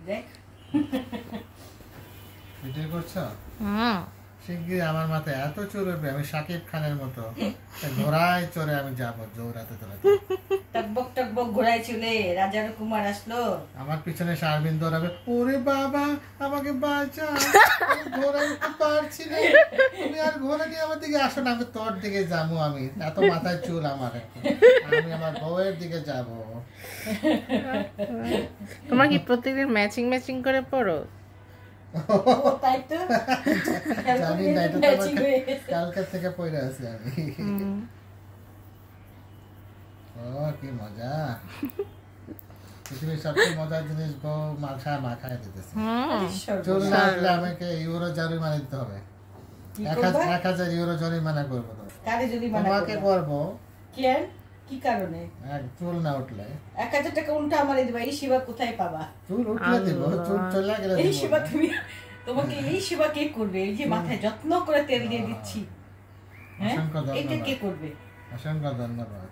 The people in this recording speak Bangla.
দেখ ভিডিও করছো? শিগগিরই আমার মাথায় এত চুল উঠবে, আমি শাকিব খানের মতো ঘোড়ায় চড়ে আমি যাবো দৌড়াতে দৌড়াতে। টকবক টকবক ঘোড়ায় চলে রাজার কুমার আসলো, আমার পিছনে শারমিন দৌড়াবে, ওরে বাবা আমাকে বাঁচা, আমি ঘোড়া উঠতে পারছি না, তুমি আর ঘোড়া নিয়ে আমার দিকে আসো না, আমি তোর দিকে যাবো, আমি এত মাথায় চুল আমার এখন, আমি আমার বউয়ের দিকে যাব। তোমার কি প্রতিদিন ম্যাচিং ম্যাচিং করে পড়ো? তাই তো জানি না, এটা তো আমার কালকে থেকে পড়ে আছে আমি। ও কি মজা, পৃথিবীর সবচেয়ে মজার জিনিস বউ মাখায় দিতেছে। চুল না আসলে আমাকে ইউরো জরিমানা দিতে হবে, 1000 ইউরো জরিমানা করবো। তোমাকে করবো কি কারণে? চুল না উঠলে 1000 টাকা উল্টা আমারে দিবা, এই সেবা কোথায় পাবা? চুল উঠলে দিব, চুল চলে গেলে এই সেবা তুমি, তোমাকে এই সেবা কে করবে? এই যে মাথায় যত্ন করে তেল দিয়ে দিচ্ছি, অসংখ্য এটা ধন্যবাদ, কে করবে? অসংখ্য ধন্যবাদ।